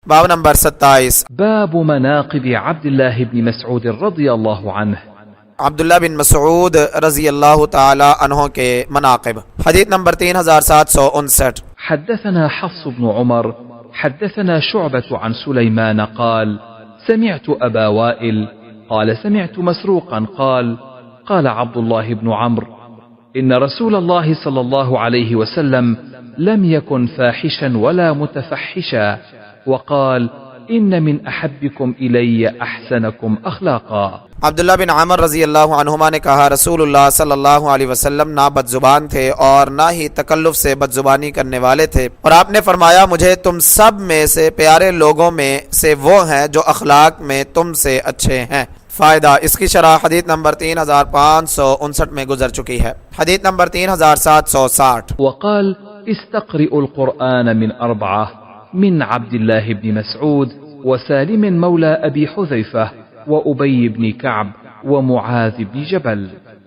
बाब नंबर 27। باب مناقب عبد الله بن مسعود رضي الله عنه। अब्दुल्ला बिन मसूद रजी अल्लाह ताला अन्हो के मनाक़िब। हदीस नंबर 3759। حدثنا حفص بن عمر حدثنا شعبة عن سليمان قال سمعت أبا وائل قال سمعت مسروقا قال قال عبد الله بن عمرو إن رسول الله صلى الله عليه وسلم لم يكن فاحشا ولا متفحشا وقال إن من أحبكم إلي أحسنكم أخلاقا। अब्दुल्ला बिन आमर रजी अल्लाह अन्हुमा ने कहा, रसूलुल्लाह सल्लल्लाहु अलैहि वसल्लम ना बदजुबान थे और ना ही तकल्लुफ से बदजुबानी करने वाले थे, और आपने फरमाया मुझे तुम सब में से प्यारे लोगों में से वो हैं जो अखलाक में तुमसे अच्छे हैं। फ़ायदा, इसकी शरह हदीस नंबर 3559 में गुजर चुकी है। हदीस नंबर 3760। वक़ाल इस्तक़रिउल क़ुरआन मिन अर्बअह मिन अब्दिल्लाह इब्न मसऊद व सालिम मौला अबी हुज़ैफ़ा व उबई इब्न कअब व मुआज़ इब्न जबल।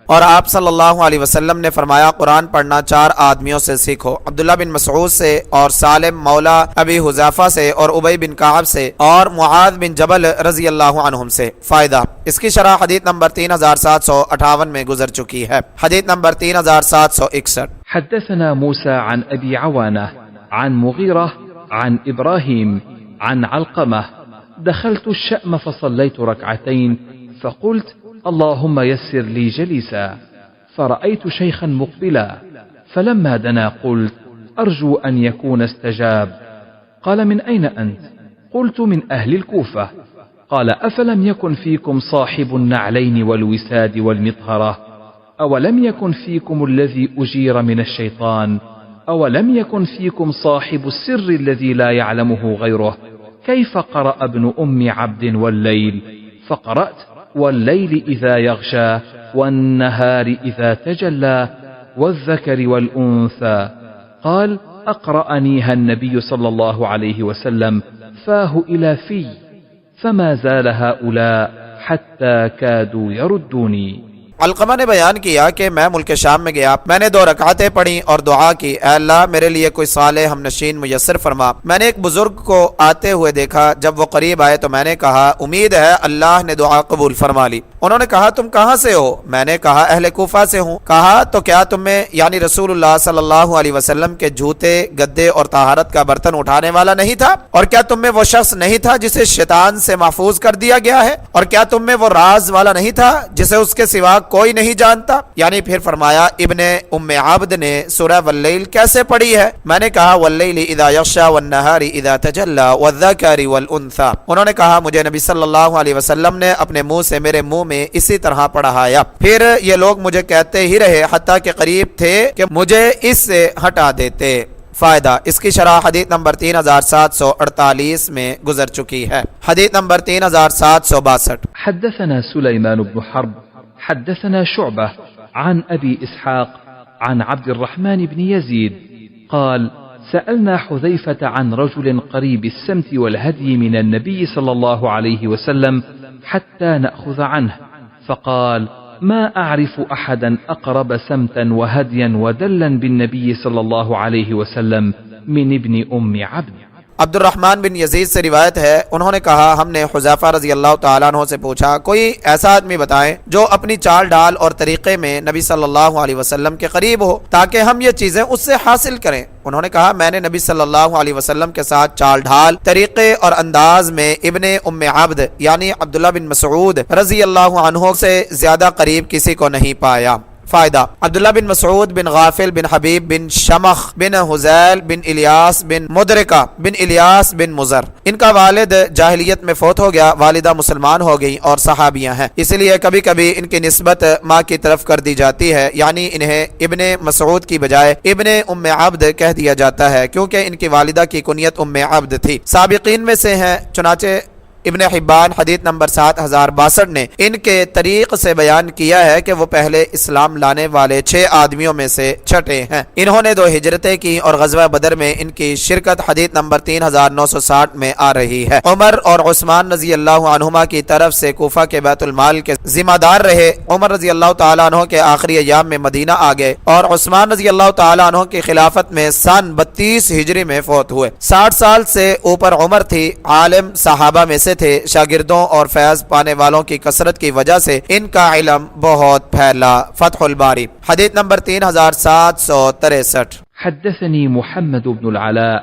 और आप सल्लल्लाहु अलैहि वसल्लम ने फरमाया, कुरान पढ़ना 4 आदमियों से सीखो, अब्दुल्ला बिन मसऊद से और सालिम मौला अबी हुज़ैफ़ा से और उबई बिन कअब से और मुआज़ बिन जबल रज़ी अल्लाहु अन्हुम से। फ़ायदा, इसकी शरह हदीस नंबर 3758 में गुजर चुकी है। हदीस नंबर 3761। हद्दसना मूसा अन अबी अवाना अन मुगीरा अन इब्राहीम अन अलक़मा दखलतु अश-शअम फसल्लैतु रकअतैन फक़ुल्त اللهم يسر لي جليسا فرأيت شيخا مقبلا فلما دنا قلت أرجو أن يكون استجاب. قال من أين أنت؟ قلت من أهل الكوفة. قال أفلم يكن فيكم صاحب النعلين والوساد والمطهرة؟ أولم يكن فيكم الذي أجير من الشيطان؟ أولم يكن فيكم صاحب السر الذي لا يعلمه غيره؟ كيف قرأ ابن أم عبد والليل؟ فقرأت والليل إذا يغشى والنهار إذا تجلى والذكر والأنثى. قال أقرأنيها النبي صلى الله عليه وسلم فاه إلى في فما زال هؤلاء حتى كادوا يردوني. अलकमा ने बयान किया कि मैं मुल्क शाम में गया, मैंने 2 रकातें पढ़ी और दुआ की, ऐ अल्लाह मेरे लिए कोई साले हमनशीन मुयस्सर फरमा। मैंने एक बुजुर्ग को आते हुए देखा, जब वो करीब आए तो मैंने कहा उम्मीद है अल्लाह ने दुआ कबूल फरमा ली। उन्होंने कहा तुम कहाँ से हो? मैंने कहा अहले कूफा से हूँ। कहा तो क्या तुम्हें यानी रसूलुल्लाह सल्लल्लाहु अलैहि वसल्लम के जूते, गद्दे और तहारत का बर्तन उठाने वाला नहीं था? और क्या तुम में वो शख्स नहीं था जिसे शैतान से महफूज कर दिया गया है? और क्या तुम में वो राज वाला नहीं था जिसे उसके सिवा कोई नहीं जानता? यानी फिर फरमाया इब्ने उम्मे आब्द ने सूरह वल्लैल कैसे पढ़ी है? मैंने कहा वल्लैली इज़ा यग़शा वन्नहारी इज़ा तजल्ला वज़्ज़करी वलउन्सा। उन्होंने कहा मुझे नबी सल्लल्लाहु अलैहि वसल्लम ने अपने मुंह से मेरे मुंह में इसी तरह पढ़ाया। फिर ये लोग मुझे कहते ही रहे हत्ता के करीब थे कि मुझे इससे हटा देते। फ़ायदा, इसकी शरह हदीस नंबर 3748 में गुजर चुकी है। हदीस नंबर 3762। हद्दसना सुलैमान बिन हर्ब حدثنا شعبة عن أبي إسحاق عن عبد الرحمن بن يزيد قال سألنا حذيفة عن رجل قريب السمت والهدي من النبي صلى الله عليه وسلم حتى نأخذ عنه فقال ما أعرف أحدا أقرب سمتا وهديا ودلا بالنبي صلى الله عليه وسلم من ابن أم عبد. अब्दुर्रहमान बिन यजीद से रिवायत है, उन्होंने कहा हमने हुज़ैफा रज़ी अल्लाह तआला अन्हु से पूछा कोई ऐसा आदमी बताएं जो अपनी चाल डाल और तरीक़े में नबी सल्लल्लाहु अलैहि वसल्लम के करीब हो ताकि हम ये चीज़ें उससे हासिल करें। उन्होंने कहा मैंने नबी सल्लल्लाहु अलैहि वसल्लम के साथ चाल ढाल, तरीक़े और अंदाज में इब्ने उम्मे अब्द यानी अब्दुल्ला बिन मसऊद रज़ी अल्लाहु अन्हु से ज्यादा करीब किसी को नहीं पाया। फ़ायदा, अब्दुल्ला बिन मसऊद बिन गाफिल बिन हबीब बिन शमख बिन हुज़ैल बिन इलियास बिन मुदरिका बिन इलियास बिन मुज़र, इनका वालिद जाहिलियत में फौत हो गया, वालिदा मुसलमान हो गई और सहाबियाँ हैं, इसलिए कभी कभी इनकी निस्बत माँ की तरफ कर दी जाती है, यानी इन्हें इब्ने मसऊद की बजाय इब्ने उम्मे अब्द कह दिया जाता है क्योंकि इनकी वालिदा की कुनियत उम्मे अब्द थी। साबिकीन में से हैं, चुनाचे इब्न हिब्बान हदीस नंबर 7062 ने इनके तरीक से बयान किया है कि वो पहले इस्लाम लाने वाले 6 आदमियों में से छठे हैं। इन्होंने 2 हिजरतें की और गज़वा बदर में इनकी शिरकत हदीस नंबर 3960 में आ रही है। उमर और उस्मान रजी अल्लाह अन्हुमा की तरफ से कूफा के बैतुल माल के जिम्मेदार रहे। उमर रजी अल्लाह तआला अन्हु के आखिरी अय्याम में मदीना आ गए और उस्मान रजी अल्लाह तआला अन्हु की खिलाफत में सन 32 हिजरी में फौत हुए। 60 साल से ऊपर उम्र थी। आलिम सहाबा में से थे। शागिर्दों और फैज पाने वालों की कसरत की वजह से इनका इल्म बहुत फैला। फतहुल बारी हदीस नंबर 3763। حدثني محمد بن العلاء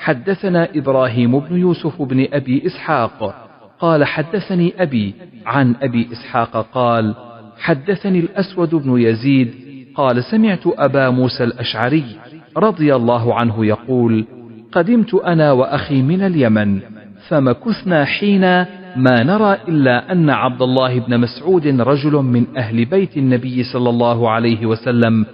حدثنا إبراهيم بن يوسف بن أبي إسحاق قال حدثني أبي عن أبي إسحاق قال حدثني الأسود بن يزيد قال سمعت أبا موسى الأشعري رضي الله عنه يقول قدمت أنا وأخي من اليمن فمكثنا حين ما نرى إلا أن عبد الله بن مسعود رجل من أهل بيت النبي صلى الله عليه وسلم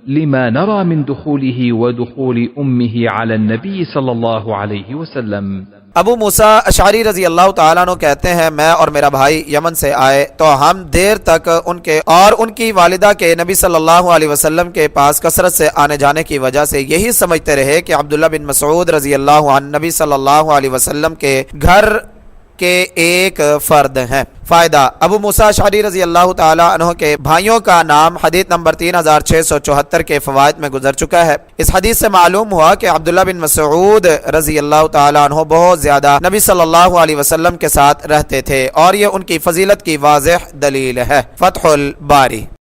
لما نرى من دخوله ودخول أمه على النبي صلى الله عليه वसल्लम। अबू मूसा अशअरी रजी अल्लाह तआला अन्हु कहते हैं, मैं और मेरा भाई यमन से आए तो हम देर तक उनके और उनकी वालिदा के नबी सल्लल्लाहु अलैहि वसल्लम के पास कसरत से आने जाने की वजह से यही समझते रहे कि अब्दुल्ला बिन मसऊद रजी अल्लाह अन्हु नबी सल्लल्लाहु अलैहि वसल्लम के घर के एक फर्द हैं। फायदा, अबू मूसा अशअरी रजी अल्लाह तआला अन्हु के भाइयों का नाम हदीस नंबर 3674 के फवाइद में गुजर चुका है। इस हदीस से मालूम हुआ कि अब्दुल्ला बिन मसऊद रजी अल्लाह तआला अन्हु बहुत ज्यादा नबी सल्लल्लाहु अलैहि वसल्लम के साथ रहते थे और ये उनकी फजीलत की वाज़ेह दलील है। फतहुल बारी।